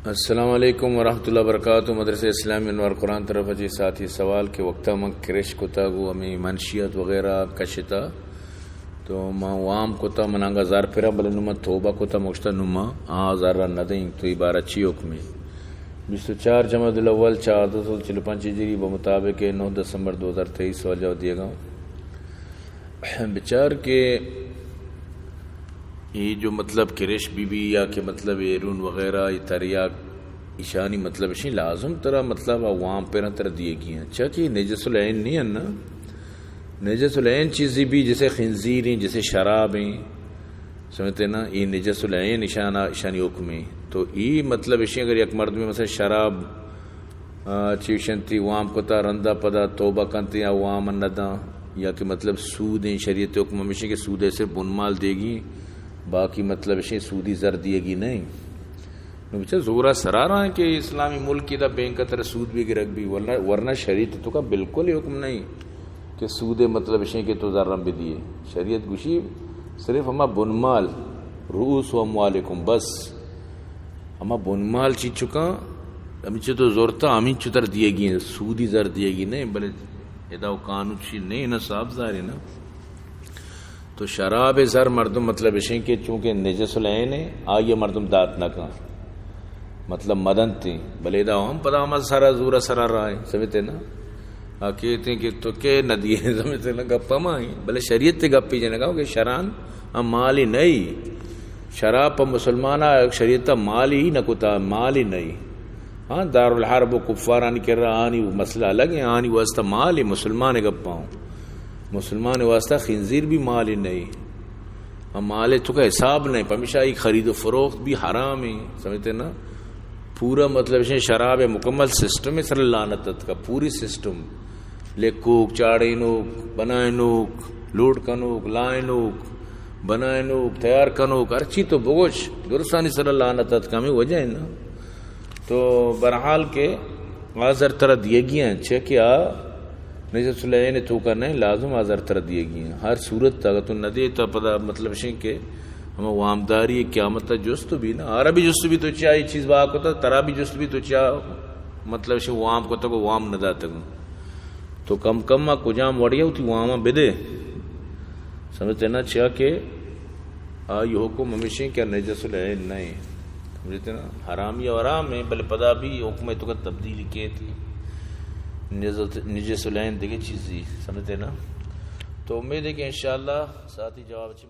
السلام علیکم ورحمۃ اللہ وبرکاتہ. مدرسہ اسلامی انوار قرآن طرف جی ساتھی سوال کے وقت من کرش کتا گو ہمیں منشیت وغیرہ کشتا تو ماں وام کتا منانگا زار پھرا بلے نما توبہ کتا مشتا نما زار ندیں تو عبارہ اچھی حکم 24 جمادی الاول 1445 ہجری بمطابق 9 دسمبر 2023 سوال جواب دیا گا. بچار کے یہ جو مطلب کرش بی بی یا کہ مطلب ایرون وغیرہ یہ تریاک ایشانی مطلب اشی لازم ترہ مطلب عوام پیرن ترہ دیے گی ہیں چاہ کہ نجس العین نہیں ہے نا. نجس العین چیزی بھی جیسے خنزیر ہیں جیسے شراب ہیں سمجھتے نا یہ نجس العین اشانی حکم ہے. تو یہ مطلب اشی اگر یک مرد میں مثلا شراب چیوشنتی عوام کتا رندہ پدا توبہ کنتی عوام ندہ یا کہ مطلب سود ہیں شریعت حکم ہمیشہ کہ سود ایسے بنمال دے گی باقی مطلب اشی سودی زر دیے گی نہیں. بچہ زورا سرا رہا ہے کہ اسلامی ملک کی دا بینک کا طرح سود بھی گرک بھی ورنہ شریعت تو کا بالکل ہی حکم نہیں کہ سود مطلب اشی کے تو ذرم بھی دیے. شریعت گوشی صرف ہما بنمال رؤوس و اموالکم بس ہما بنمال چیز چکا ہمیں چھے تو زورتا ہمیں چھتر دیے گی سودی زر دیے گی نہیں بلے ادا قانون چیز نہیں نا صاحب ظاہر نا. تو شراب زر مردم مطلب اشیں کہ چونکہ نجس العین ہے آئیے مردم دات نہ کہاں مطلب مدن تھی بلے دا ہم پدا ہم سارا زورا سرا رہا ہے سمجھتے نا کہتے ہیں کہ تو کہ ندی ہے سمجھتے نا گپا ماں بلے شریعت تے گپی جانے کہا کہ شران ہم مالی نہیں شراب پا مسلمانہ شریعت مال ہی نہ کتا مال ہی نہیں. ہاں دارالحرب و کفارانی کر رہا آنی مسئلہ الگ ہے آنی واسطہ مال ہی مسلمان گپا ہوں مسلمان واسطہ خنزیر بھی مال ہی نہیں ہم مال تو کا حساب نہیں ہمیشہ ایک خرید و فروخت بھی حرام ہے سمجھتے نا. پورا مطلب شراب ہے مکمل سسٹم ہے سر لعنت کا پوری سسٹم لے کوک چاڑے نوک بنائے نوک لوٹ کا نوک لائے نوک بنائے نوک تیار کا نوک ارچی تو بگوش درستانی سر لعنت کا میں وجہ ہے نا. تو برحال کے آزر طرح دیے گی ہیں چھے کیا نجس العین تو کا نہیں لازم آزر طرح دیے گی ہیں ہر صورت اگر تو نہ دے تو پدا مطلب شیں کہ ہمیں وامداری قیامت جست بھی نا عربی جست بھی تو چاہیے چیز واقع ہوتا ترا بھی جست بھی تو چاہ مطلب شیں وام کو تک وام نہ داتا گا تو کم کم کجام وڑیا ہوتی وامہ بدے سمجھتے نا چاہ کہ یہ حکم ہمیشہ کیا نجس العین نہیں سمجھتے نا حرامی اور حرام ہے بلے پدا بھی حکم تو کا تبدیلی کی تھی نجس العین دیکھے چیزی سمجھتے نا. تو امید ہے کہ انشاءاللہ ساتھی جواب اچھی